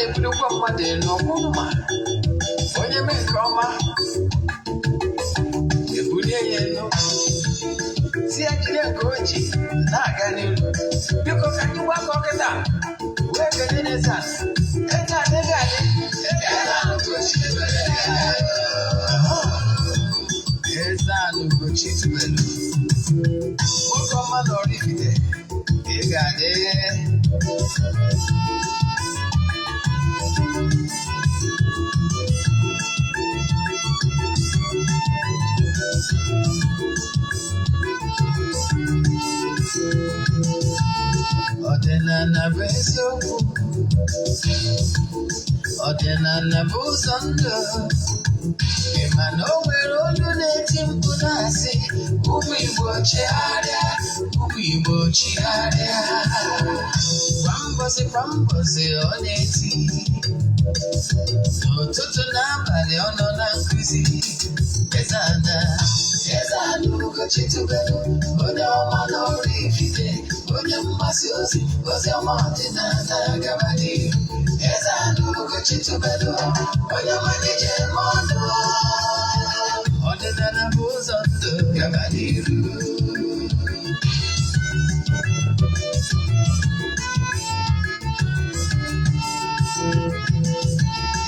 na-ebulukwa mmadụ elu ọmụma onye mee nke ọma ebulie ya elu si ya jide nke o ji na-aga n'elu biko ka anyị gbakọ kịta wee kene n'eze eze adịghị adị Eze-Ana Ugochi tubelu nwoke ọma na oraifite ị ga-adị ọdịnala bụ eziokwu ọdịnala bụ ụzọ ndụ ịma na o nwere olu na-eti mkpu na-asị ụmụ Igbo chigharịa ụmụ Igbo chigharịa kwa mbọsị ọ na-eti n'ụtụtụ n'abalị ọ nọ na nkụzi Eze-Ana Ugochi tubelu onye ọma na oraifite onye mgbasa ozi ọma ọdịnala gaba n'ihu Eze-Ana Ugochi tubelu onye ọma na-eje ọnụ ọdịnala bụ ụzọ ndụ gaba n'ihu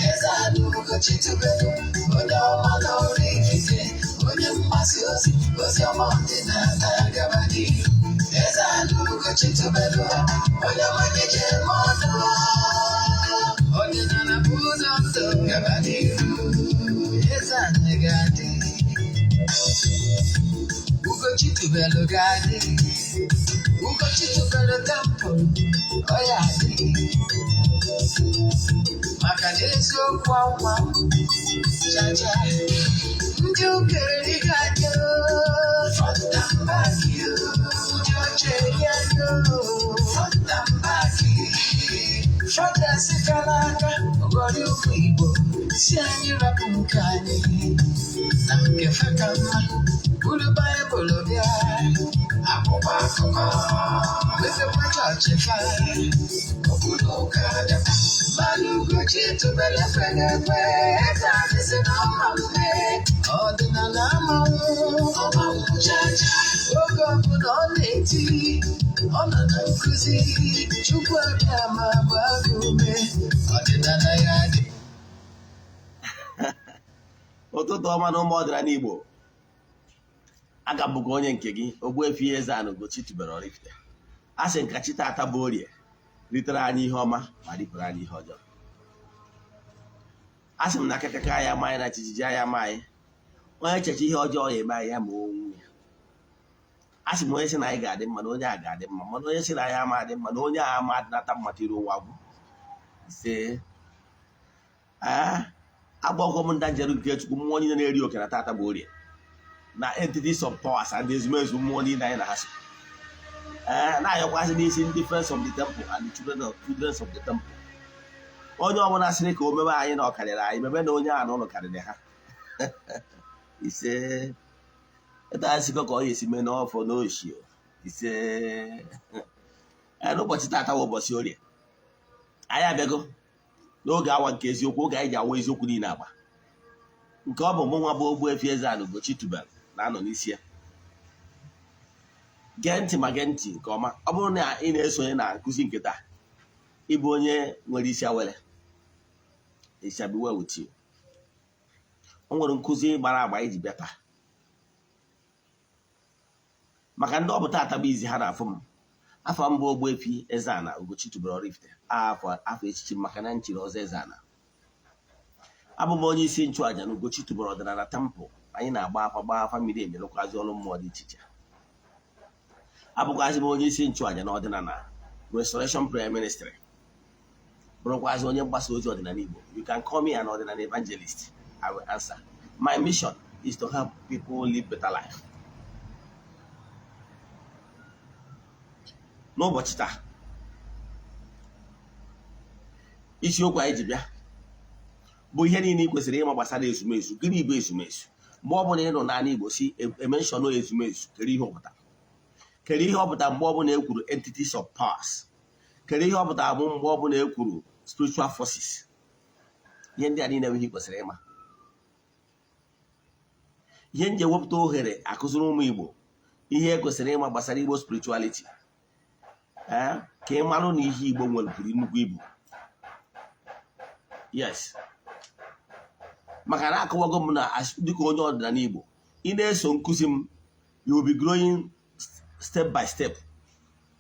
Eze-Ana Ugochi tubelu onye ọma na oraifite onye mgbasa ozi ọma ọdịnala gaba n'ihu Eze-Ana Ugochi tubelu onye ọma na-eje ọnụ ọdịnala bụ ụzọ ndụ gaba n'ihu Eze-Ana ga-adị Ugochi tubelu ga-adị Ugochi tubelu tempụl ọ ya adị maka na eziokwu anwa chacha ndị ụka erighị anya fọdambaki ndị oche eri anya fọdambaki fọda sikara aka ọgọrị ụmụ Igbo si anyị rapụ nke anyị na nke feka mma buru Baịbụl bịa akwụkwọ akụkọ mepekwa chọọchị fa obodo ụka dịkwa mmanụ Ugochi tubelu ekweghị ekwe Eze-Ana si na ọma mme ọdịnala amanwụ chacha oge ọbụla ọ na-eti ọ nọ na nkụzi Chukwu abịa ma gbaa gị ume ọdịnala ya dị ụtụtụ ọma na ụmụ ọdịnala Igbo aga m bụkwa onye nke gị Ogbuefi Eze-Ana Ugochi tubelu oraifite a sị nka chi tata bụ orie ritere anyị ihe ọma ma ripụrụ anyị ihe ọjọọ a sị m na akakaka anyị ama anyị na chijiji anyị ama anyị onye cheche ihe ọjọọ ya eme anyị ya ma onwe ya a sị m onye sị na anyị ga-adị mma na onye a ga-adị mma mana onye sị na anyị ama adị mma na onye a ama adịnata mmata iru ụwa gwụ ise agbọghọ m nda njeru nke Chukwu mmụọ niile na-eri oke na tata bụ orie na entities of powers and ezumezu mmụọ niile anyị na ha so na-ayọkwazị n'isi ndị friends of the temple and the children of the temple onye ọbụla sịrị ka o mebe anyị na ọ karịrị anyị mebe na onye a na ụlọ karịrị ha ise etasịkọ ka ọ ga-esi mee n'ọfọ n'oshi ise n'ụbọchị tata bụ ụbọchị orie anyị abịago n'oge awa nke eziokwu oge anyị ji awa eziokwu niile agba nke ọ bụ mụ nwa bụ Ogbuefi Eze-Ana Ugochi tubelu na-anọ n'isi ya gee ntị ma gee ntị nke ọma ọ bụrụ na ị na-esonye na nkụzi nke taa ịbụ onye nwere isi awere isabiwewuti o nwere nkụzi gbara agba iji bịa taa maka ndị ọ bụ tata bụ izi ha na-afụ m afọ mbụ Ogbuefi Eze-Ana Ugochi tubelu oraifite afọ echichi maka na nchiri ọzọ Eze-Ana abụ m onye isi nchụaja na Ugochi tubelu ọdịnala tempụl anyị na-agba afa mmiri emelụkwazi ọrụ mmụọ dị iche iche abụkwazi m onye isi nchụaja na ọdịnala Restoration Prayer Ministry bụrụkwazi onye mgbasa ozi ọdịnala Igbo. You can call me an ordinary evangelist. I will answer. My mission is to help people live better life. N'ụbọchị taa isiokwu anyị ji bịa bụ ihe niile ị kwesịrị ịma gbasara ezumezu. Gịnị bụ ezumezu? Mgbe ọ bụla ị nọ n'ala Igbo si emenshọn ezumezu, kedu ihe ọ pụtara? Kedu ihe ọ pụtara mgbe ọ bụla e kwuru entities of powers? Kedu ihe ọ pụtara mgbe ọ bụla e kwuru spiritual forces. Ihe ndị a niile ihe kwesịrị ịma. Ihe nje wepụta ohere akụziri ụmụ Igbo ihe kwesịrị ịma gbasara Igbo spirituality. Ka ị marụ na ihe Igbo nwere buru nnukwu ibu. Yes. Maka na akọwago m na dịka onye ọdịnala Igbo, ị na-eso nkụzi m, you will be growing step by step.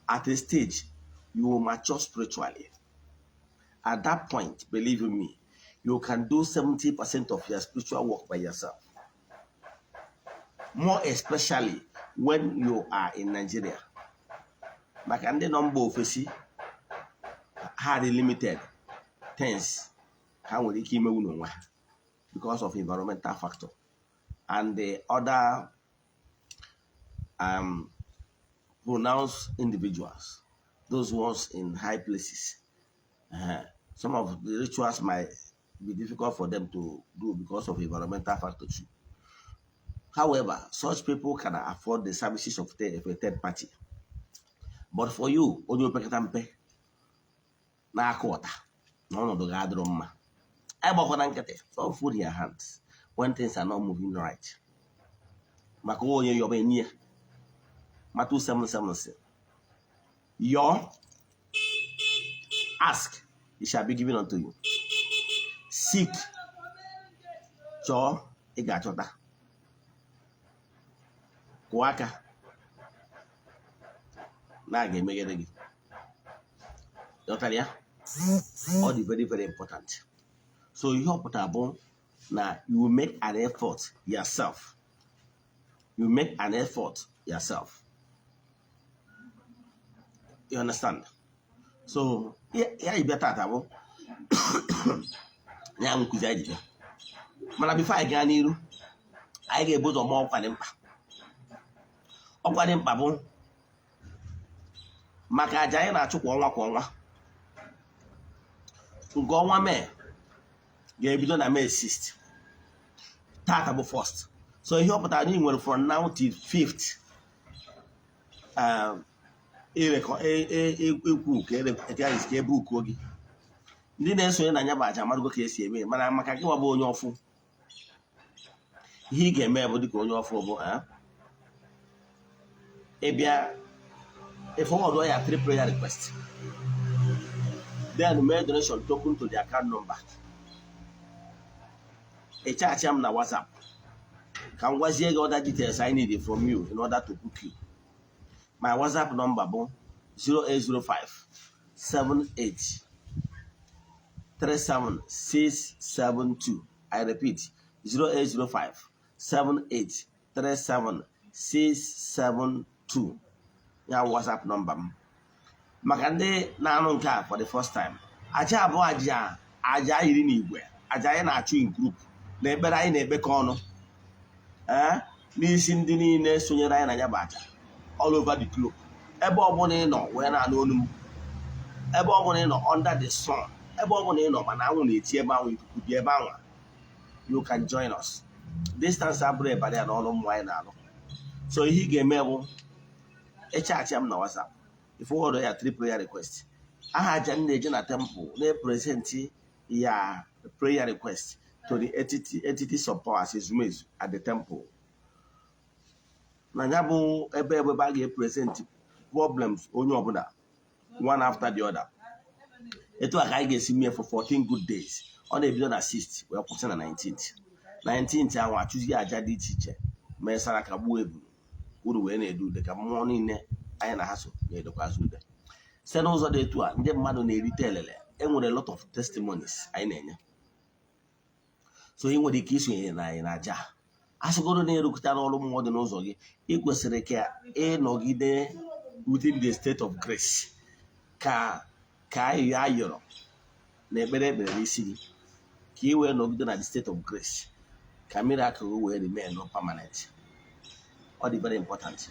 At a stage, you will mature spiritually. At that point, believe in me, you can do 70% of your spiritual work by yourself. More especially when you are in Nigeria. Maka ndị nọ mba ofesi had limited things ha nwere ike imewu n'onwe ha because of environmental factor and the other pronounced individuals, those ones in high places. Some of the rituals might be difficult for them to do because of environmental factor too. However, such people can afford the services of a third party. But for you, onye opekata mpe na-akụ ọta na ọnọdụ ga-adịrọ mma, agbakwana nkịtị, don't fold your hands when things are not moving right. Maka onye yoba enyi ya Matthew 7:7. Your ask, it shall be given unto you. Seek, chọọ, ị ga-achọta. Kụọ aka, na a ga-emeghere gị. Ghọtara ya? All the very, very important. So ihe ọ pụtara bụ na you will make an effort yourself. You make an effort yourself. You understand? So, yeah, you better have ya nkuzi anyị ji. Mana before anyị gaa n'iru, anyị ga-ebu ụzọ ma ọkwa dị mkpa. Ọkwa dị mkpa bụ maka aja anyị na-achụ kwa ọnwa. Nke ọnwa Mee ga-ebido na May 6th. Tata bụ 1st. So ihe ọ pụtara na ị nwere from now till 5th. Ekwu ka ebe uko gị. Ndị na-esonye na anya bụ aja amarugo ka esi eme, mana maka gị nwa bụ onye ọfụ, ihe ị ga-eme bụ dịka onye ọfụ bụ ịbịa forward ya 3 prayer requests. Then make donation token to the account number. Charge them na WhatsApp. Can was here other details I need from you in order to book you. My WhatsApp number is 0805 78 37672. I repeat, 0805 78 37672. Your WhatsApp number. Makande na anụ nke a for the first time. Aja abụọ aja iri n'igwe. Aja anyị na-achụ in group. Na ekpere anyị na-ekpekọ ọnụ. N'isi ndị niile sonyere anyị na ya bụ aja. All over the globe. Ebe ọbụla ị nọ wee na-anụ olu m. Ebe ọbụla ị nọ under the sun. Ebe ọbụla ị nọ mana anwụ na-eti ebe anwụ, ikuku dị ebe anwa. You can join us. Distance abụrụ ebara ya na ọnụ mmụọ anyị na-alụ. So ihe ị ga-eme bụ echaachị m na WhatsApp. If you order your 3 prayer requests, I had a temple, they present your prayer request to the e.t.c of powers Ezumezu at the temple. Nanyabu ebe present problems only one after the other. It was I get me for 14 good days. On the video assist, we are putting on 19th. 19th, I want to see a jadi teacher. Mesara Kabuebu. Who do the morning? I na haso na-edokwa azụde. Site n'ụzọ dị etu a, ndị mmadụ na-erite elele, enwere a lot of testimonies anyị na-enye. So ị nwere ike isonye na anyị na-aja. Asịgoro na-erukọta n'ọrụ mmụọ dị n'ụzọ gị, ị kwesịrị ka ị nọgide within the state of grace. Ka anyị yọrọ na ekpere n'isi gị. Ka ị wee nọgide na the state of grace. Ka miracle wee remain no permanent. Ọ dị very important.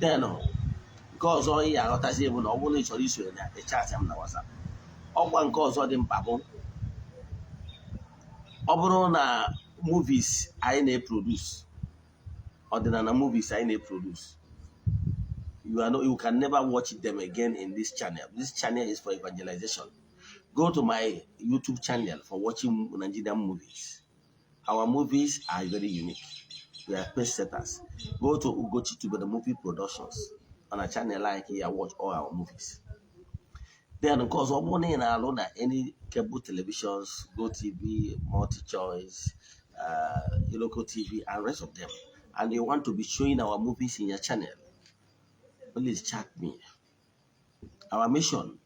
Then nke ọzọ ị aghọtazi bụ na ọ bụrụ na ị chọrọ iso na chat m na WhatsApp. Ọkwa nke ọzọ dị mkpa bụ ọ bụrụ na movies anyị na-produce, ọdịnala movies anyị na-produce, you can never watch them again in this channel. This channel is for evangelization. Go to my YouTube channel for watching Nigerian movies. Our movies are very unique. We are pace setters. Go to Ugochi to the movie productions on a channel like here. Watch all our movies. Then, of course, morning alone at any cable televisions, Go TV, Multi Choice, local TV, and rest of them. And you want to be showing our movies in your channel, please chat me. Our mission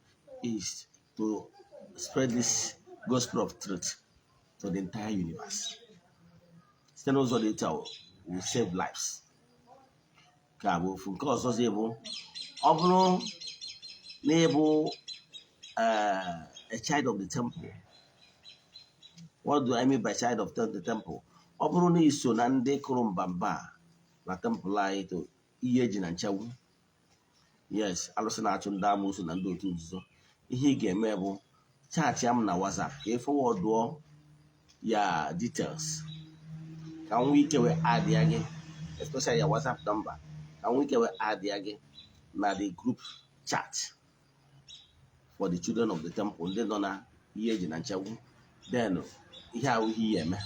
is to spread this gospel of truth to the entire universe. Stand also later will save lives. Because also able, a child of the temple. What do I mean by child of the temple? Obroni is so nande kurumbamba na temple lai to iyeji na nchawu. Yes, alụsị na-achụ ndị amụsụ na ndị otu nzuzo. Ihe ị ga-eme bụ chaatị m na WhatsApp ka ị fọwọdụọ ya details ka m nwee ike wee add ya gị, especially ya WhatsApp number, ka m nwee ike wee add ya gị na the group chat for the children of the temple ndị nọ na ihe eji na nchegbu. Then ihe ahụ ihe ị ga-eme,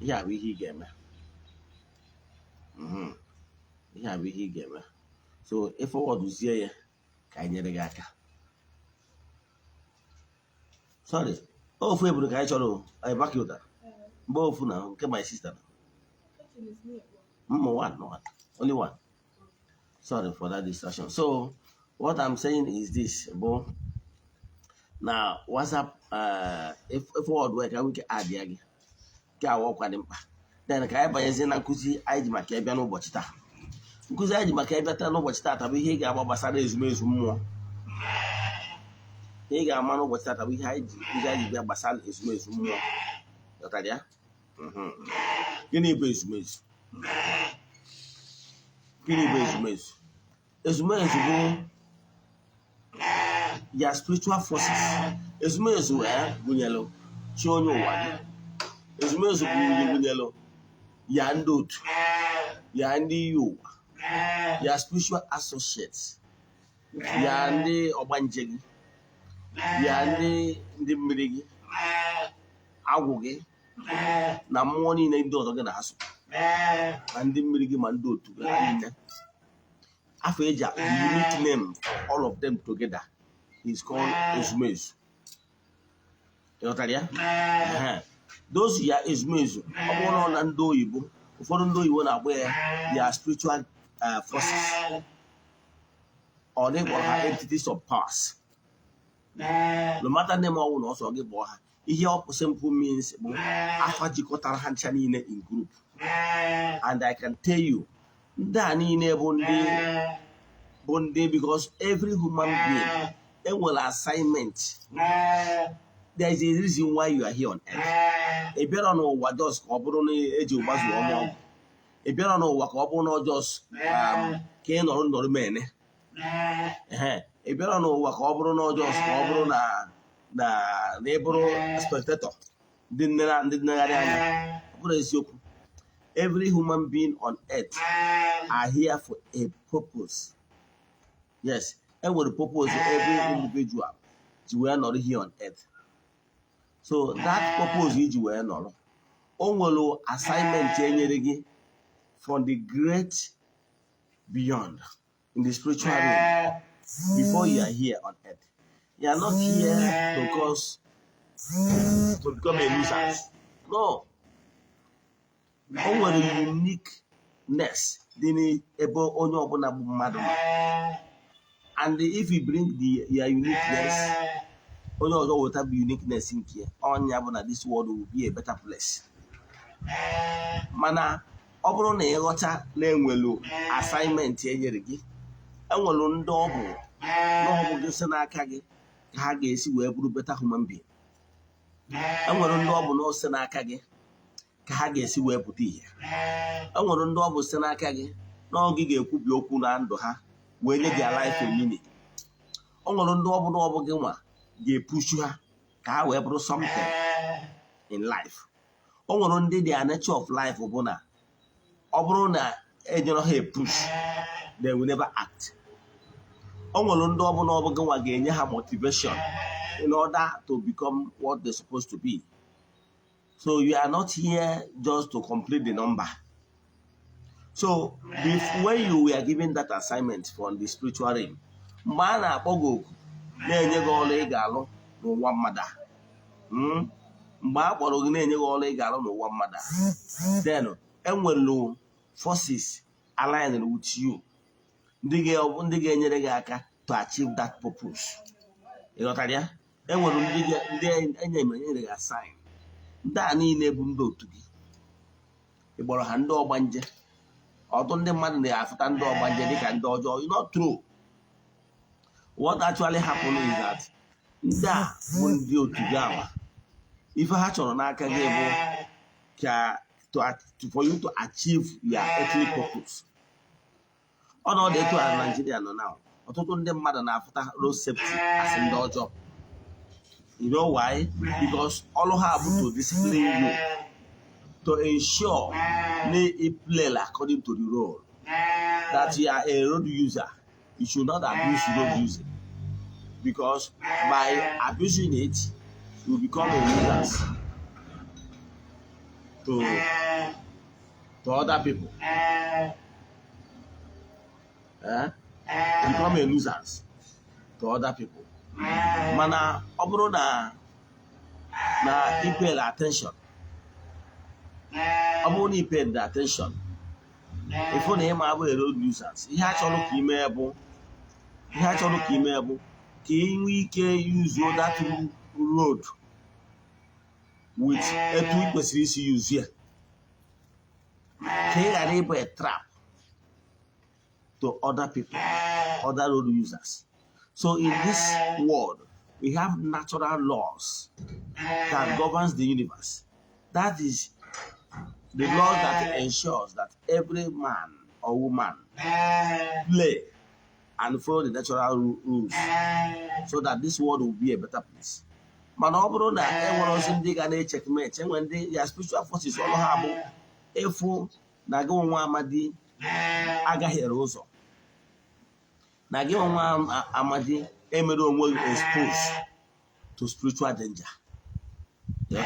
ihe ahụ ihe ị ga-eme, ihe a bụ ihe ị ga-eme. So ịfọwọdụzie ya ka anyị nyere gị aka. Sorry, ofu eburu ka anyị chọrọ baki ụta mgbe ofu na nke my sister one, only one. Sorry for that distraction. So what I'm saying is this, bụ na WhatsApp ịfọwọdụ ka anyị nwee add ya gị ka awọkwa dị mkpa. Then ka anyị banyezie na nkụzi anyị ji maka ịbịa n'ụbọchị taa. Nkụzi anyị ji maka ịbịa taa n'ụbọchị taata bụ ihe ị ga-agba gbasara ezumezu mmụọ. Ihe ị ga-ama n'ụbọchị taata bụ ihe anyị ji bịa gbasara ezumezu mmụọ. Ghọtara ya? Gịnị bụ ezumezu? Gịnị bụ ezumezu? Ezumezu bụ ya spiritual forces. Ezumezu gụnyere chi onye ụwa gị. Ezumezu gụnyere ya ndị otu, ya ndị iyi ụwa, ya spiritual associates, ya ndị ọgbanje gị, ya ndị mmiri gị, agwụ gị, na mmụọ niile ndị ọzọ gị na-asụ, na ndị mmiri gị ma ndị otu gị niile. Afọ eji the unique name for all of them together is called Ezumezu. Ịghọtara ya? Those ya Ezumezu, ọ bụrụ na ndị oyibo, ụfọdụ ndị oyibo na-agba ya spiritual forces, or they call her entities of powers. No matter name ọwụ na ọsọ gị kpọọ ha, ihe ọ simple means bụ afa jikọtara ha ncha niile in group. And I can tell you, ndị a niile bụ ndị because every human being enwere assignment. There is a reason why you are here on earth. Ị bịara n'ụwa just ka ọ bụrụ na eji ụgbazu ọmụ. Ị bịara n'ụwa ka ọ bụrụ na just ka ị nọrọ mene. Ị bịara n'ụwa ka ọ bụrụ na just ka ọ bụrụ na ị bụrụ spectator, ndị nnegharị anya. Ọ bụrụ eziokwu. Every human being on earth are here for a purpose. Yes, enwere purpose every individual ji wee nọrọ here on earth. So that purpose iji wee nọrọ, o nwere assignment enyere gị from the great beyond in the spiritual realm before you are here on earth. You are not here to become a nuisance. No. O nwere uniqueness dị n'ebe onye ọbụla bụ mmadụ. And if you bring your uniqueness, onye ọzọ weta bụ uniqueness nke ọnya bụ na this world will be a better place. Mana ọ bụrụ na ịghọta na-enwelu assignment enyere gị, enwelu ndị ọ bụ n'ọbụ gị si n'aka gị ka ha ga-esi wee bụrụ better human being. Enwelu ndị ọ bụ n'ose n'aka gị ka ha ga-esi wee pụta ihe. Enwelu ndị ọ bụ si n'aka gị n'oge ga-ekwubi okwu na ndụ ha wee nye gị life meaning. O nwere ndị ọ bụ gị nwa ga-epushu ha ka ha wee bụrụ something in life. O nwere ndị their nature of life bụ na ọ bụrụ na enyere ha a push, they will never act. nwere ndị ọbụla ọbụla nwa ga-enye ha motivation in order to become what they're supposed to be. So you are not here just to complete the number. So when you were given that assignment from the spiritual realm, mgbe a na-akpọ gị oku na-enye gị ọrụ ị ga-alụ n'ụwa mmadụ, mgbe a kpọrọ gị na-enye gị ọrụ ị ga-alụ n'ụwa mmadụ, then enwelu forces aligned with you ndị ga-enyere gị aka to achieve that purpose. Ịghọtara ya? Enwere ndị enyere gị assign. Ndị a niile bụ ndị otu gị. Ị kpọrọ ha ndị ọgbanje. Ọtụtụ ndị mmadụ na-afụta ndị ọgbanje dịka ndị ọjọọ. It's not true. What actually happened is that ndị a bụ ndị otu gị ama. Ife ha chọrọ n'aka gị bụ for you to achieve your earthly purpose. Ọnọdụ etu a Nigeria nọ now, ọtụtụ ndị mmadụ na-afụta road safety as ndị ọjọọ. You know why? Because all have to discipline you to ensure you play according to the rule. That you are a road user, you should not abuse road using. Because by abusing it, you become a nuisance to other people. Become a nuisance to other people. Mana ọ bụrụ na ipel attention, ọ bụrụ na ipel the attention, ifo na ịma abụ a road nuisance, ihe a chọrọ ka ime bụ ka ị nwee ike use that road with etu ị kwesịrị isi use ya, ka ị ghara ịbụ a trap to other people, other road users. So in this world, we have natural laws that governs the universe. That is the law that ensures that every man or woman play and follow the natural rules so that this world will be a better place. Man, ọ bụrụ na enwere ozi ndị ga na-echekmate, enwere ndị ya spiritual forces ọlụ ha bụ efu na gị nwa amadi agaghị ere ụzọ, na gị nwa amadi emere onwe exposed to spiritual danger. Gị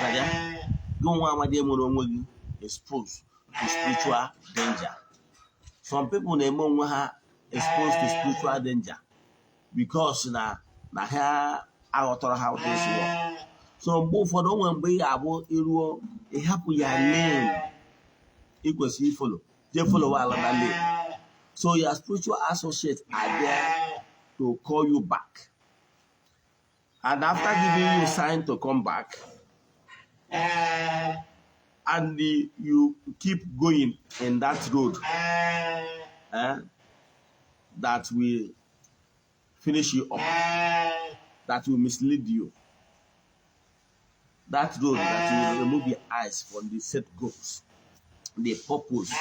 nwa amadi emere onwe gị exposed to spiritual danger. Some people na-eme onwe ha exposed to spiritual danger because na ha aghọtara how things work. So mgbe ụfọdụ onwe mgbe ị ga-abụ iruo ịhapụ ya lane ị kwesịrị follow, they follow another lane. So your spiritual associates are there to call you back. And after giving you a sign to come back, and you keep going in that road that will finish you up, that will mislead you, that road that will remove your eyes from the set goals, the purpose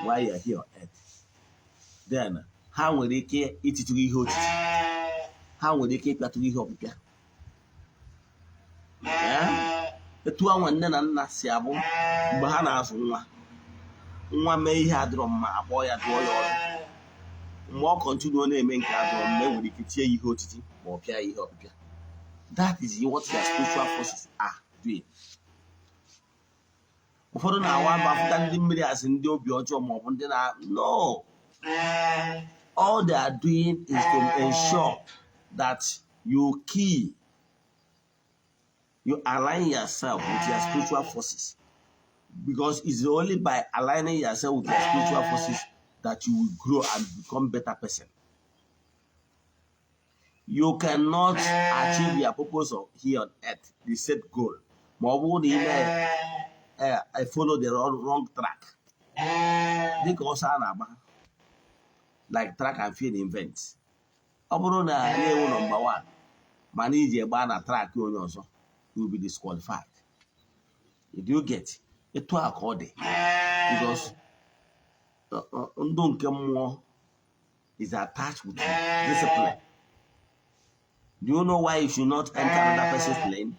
why you are here on earth. Then, how will they care it to be hot? How will they care to be hot? The two one then and Nasiabo, Bahana, one may have drawn my boy at all. More continue naming card on me with the hot or Pia. That is what your spiritual forces are doing. For now, one after the millions in the Ogbuefi no. All they are doing is to ensure that you align yourself with your spiritual forces. Because it's only by aligning yourself with your spiritual forces that you will grow and become a better person. You cannot achieve your purpose here on earth, the set goal. I follow the wrong track. Like track and field events. Number one, manage a banner track, you will be disqualified. Did you get it? Because is attached with discipline. Do you know why you should not enter another person's lane?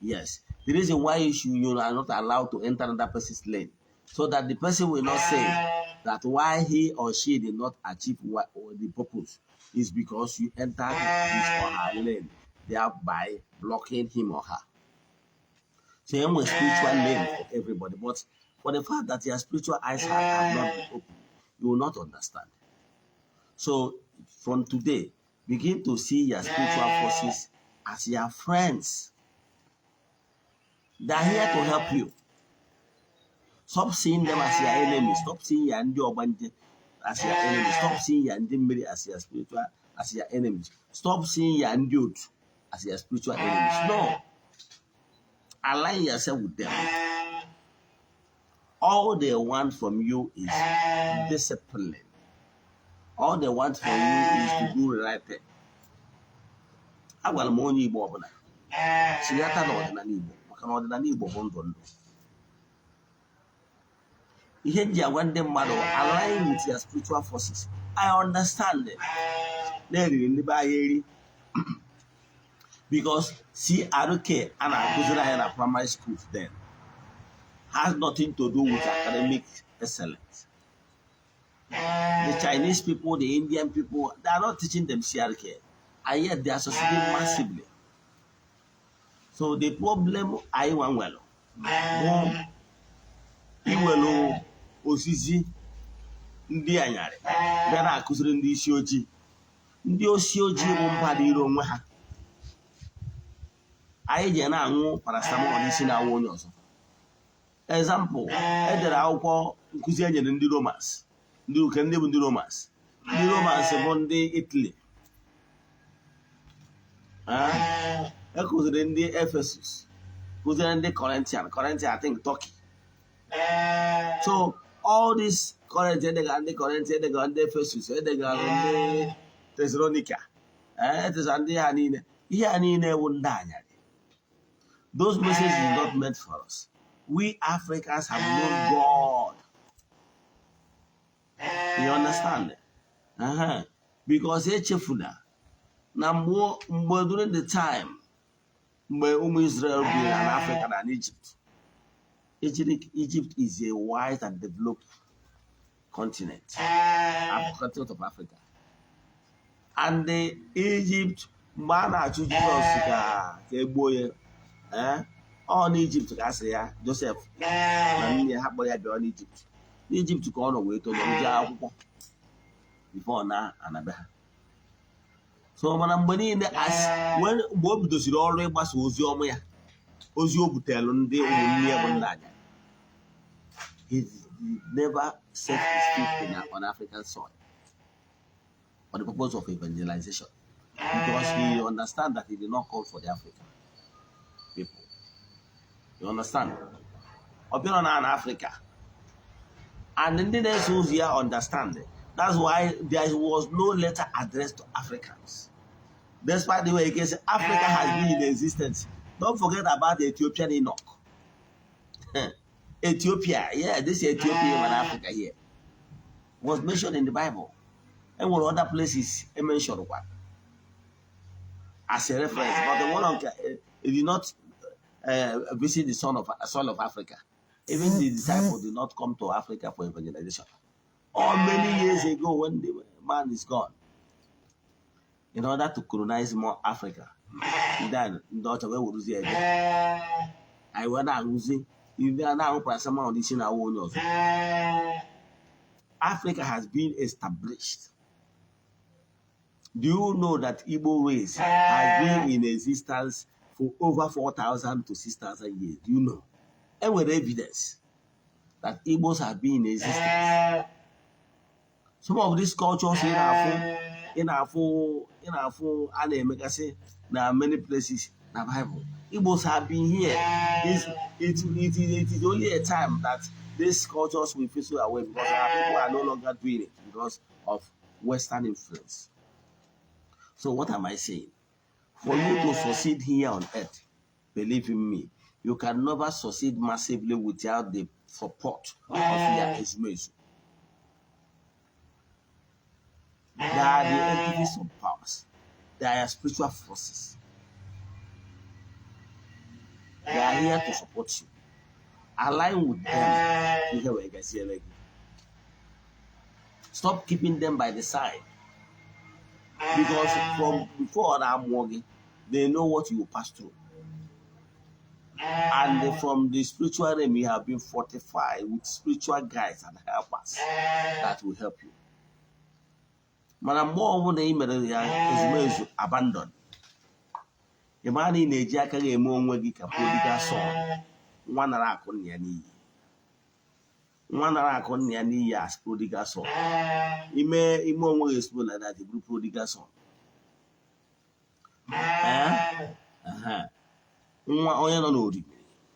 Yes. The reason why you are not allowed to enter another person's lane, so that the person will not say that why he or she did not achieve the purpose. is because you enter his or her lane, thereby blocking him or her. So you have a spiritual lane for everybody, but for the fact that your spiritual eyes have not been opened, you will not understand. So from today, begin to see your spiritual forces as your friends. They are here to help you. Stop seeing them as your enemies. Stop seeing your Obanje as your enemies. Stop seeing your Ndimiri as your spiritual, as your enemies. Stop seeing your Ndiot as your spiritual enemies. No. Align yourself with them. All they want from you is discipline. All they want from you is to do the right thing. I will only Igbo ọbụla. Chinyata na ọdịnala Igbo, maka na ọdịnala Igbo bụ ndụ ndụ. Ihe ndị agwa ndị mmadụ align with your spiritual forces. I understand it. Na-eriri ndị be anyị eri. Because CRK and our primary schools then has nothing to do with academic excellence. The Chinese people, the Indian people, they are not teaching them CRK, and yet they are succeeding massively. So the problem I want well, Iwelo Osisi ndị anyarị bịa na-akụziri ndị isi ojii. Ndị osi ojii bụ mmadụ iro onwe ha. Anyị ji na-aṅụ paracetamol n'isi na-awụ onye ọzọ. Example, edere akwụkwọ nkụzi e nyere ndị Romans. Ndị uke ndị bụ ndị Romans. Ndị Romans bụ ndị Italy. Ekụziri ndị Ephesus. Kụziri ndị Corinthian, I think Turkey. So all these Corinthians, ndị Corinthian, ndị Ephesus, ndị Thessalonica, ndị ha niile. Ihe ha niile bụ ndị anyarị. Those messages are not meant for us. We Africans have known God. You understand? Because echefuna na mgbe during the time mgbe ụmụ Israel bi in Africa and Egypt. Egypt is a wide and developed continent of Africa. And the Egypt mgbe a na-achụ Jizọs ka egbuo ya. On Egypt ka asị ya Joseph na nne ha kpọrọ ya bịa n'Egypt. N'Egypt ka ọ nọ wee too n'oji akwụkwọ before na anabe ha. So mana mgbe niile mgbe o bidosiri ọrụ ịgbasa ozi ọma ya, ozi o butere ndị ụmụnne ya bụ ndị anya. He never set his feet on African soil for the purpose of evangelization, because he understands that he did not call for the African people. You understand? Opinion on Africa. And in the news here understand it. That's why there was no letter addressed to Africans. Despite the way it is, Africa has been in existence. Don't forget about the Ethiopian Enoch. Ethiopia, yeah, this Ethiopia in Africa here was mentioned in the Bible. And what other places mentioned one as a reference, but the one did not visit the son of Africa. Even the disciples did not come to Africa for evangelization. Or many years ago, when the man is gone, in order to colonize more Africa, he died. I went out losing. Africa has been established. Do you know that Igbo race has been in existence for over 4,000 to 6,000 years? Do you know? And with evidence that Igbos have been in existence. Some of these cultures in our full there are many places in the Bible. Igbos have been here. It is only a time that these cultures will fizzle away because our people are no longer doing it because of Western influence. So what am I saying? For you to succeed here on earth, believe in me, you can never succeed massively without the support of your Ezumezu. They are the entities of powers. They are spiritual forces. They are here to support you. Align with them. Stop keeping them by the side. Because from before that morning, they know what you pass through. And from the spiritual realm, you have been fortified with spiritual guides and helpers that will help you. Mana more when they made Ezumezu abandoned. The man in a jacket a moment we can prodigal son. One rack on your knee. One rack on your knee as prodigal son. He may more explain like that, the group prodigal son. Onye nọ n'ori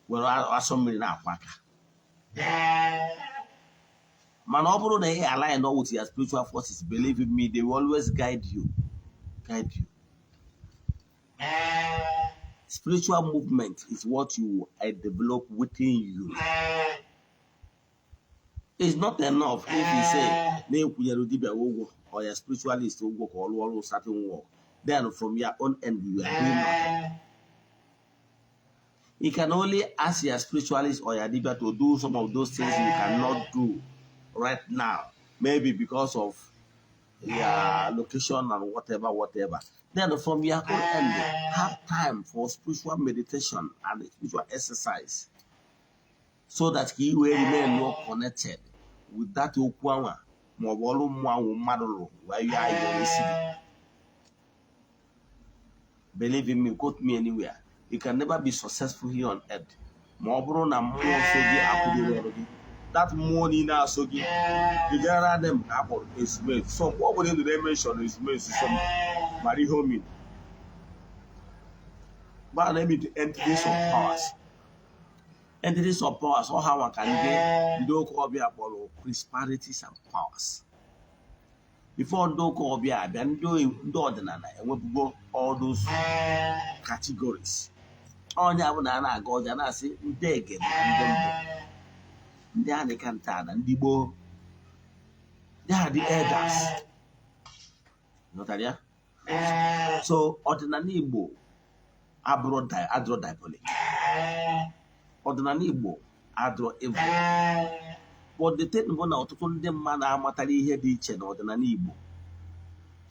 were asọ mmiri na-akwa aka. Man, ọ bụrụ na ị align with your spiritual forces, believe in me, they will always guide you. Spiritual movement is what you develop within you. It's not enough if you say, or your spiritualist will work or certain work. Then from your own end, you are doing nothing. You can only ask your spiritualist or your leader to do some of those things you cannot do right now. Maybe because of your location and whatever. Then from your own end, have time for spiritual meditation and spiritual exercise so that you will remain more connected with that okwawa where you are in the city. Believe in me, quote me anywhere. You can never be successful here on earth. That money now so give the general them about Ezumezu. So what would they mention Ezumezu? Some marry home. But let me the entities of powers. Entities of powers, or how one can do about principalities and powers. Before do call be a then doing ordinary and we go all those categories. On Yavanana goes and I say, they get they are the cantan and the bow. They are the elders. Notaria? So, ordinary bow, adro diabolic. Ordinary bow, adro evil. But the thing one out of them man are matali head each and ordinary bow.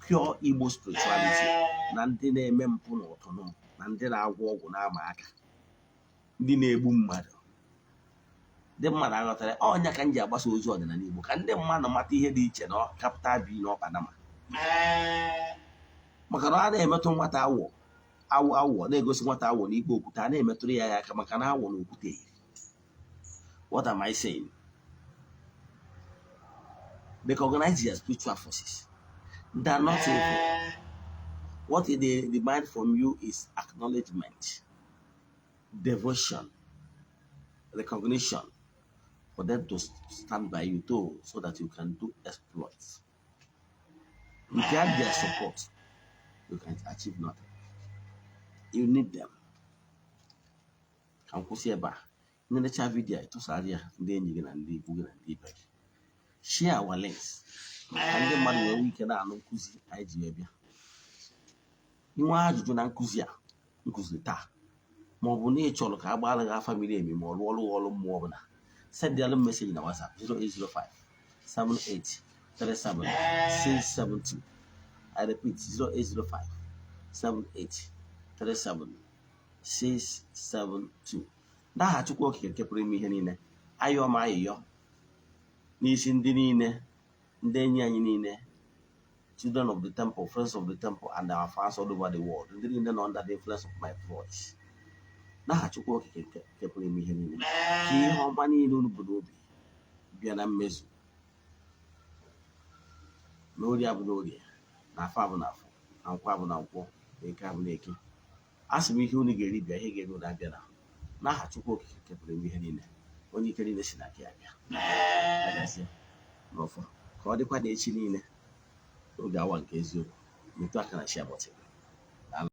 Pure Igbo spirituality. Nantine mempuno to know. Nantina walk on our mark. Dine boom mother. The man I got on ya can jabas was on an Igbo. And the man of Mati head each and all capital B no Panama. Macarade meton what our they go see what I want Igbo Kutane metria Kamakana won't put. What am I saying? They organize their spiritual forces. They are not evil. What they demand from you is acknowledgement, devotion, recognition, for them to stand by you too, so that you can do exploits. Without their support, you can achieve nothing. You need them. Can see about in the chat video to Saria, then you can leave Google and deeper. Share our links. And the money where we can know Kuzi IGB. You want to do Kuzia, Kuzita. More nature, look, I bought a family, more more. Send the other message in our WhatsApp 0805 78 37 672. I repeat 0805 78 37 672. That to work here, kept me in. Ayo my yo. Nishin dinine, Denyanine, children of the temple, friends of the temple, and our fans all over the world, and didn't under the influence of my voice. Now to work here, kept me in. Key how money no Budobi, Ezumezu. No diablodia, na fabonafo, and quabonafo, a cabinaki. Ask me who negate the Hegel no Diana. Now to work kept me in. When you can in the Sinakia. No for. Call the quite a chin in. Oga one case you talk and share about it.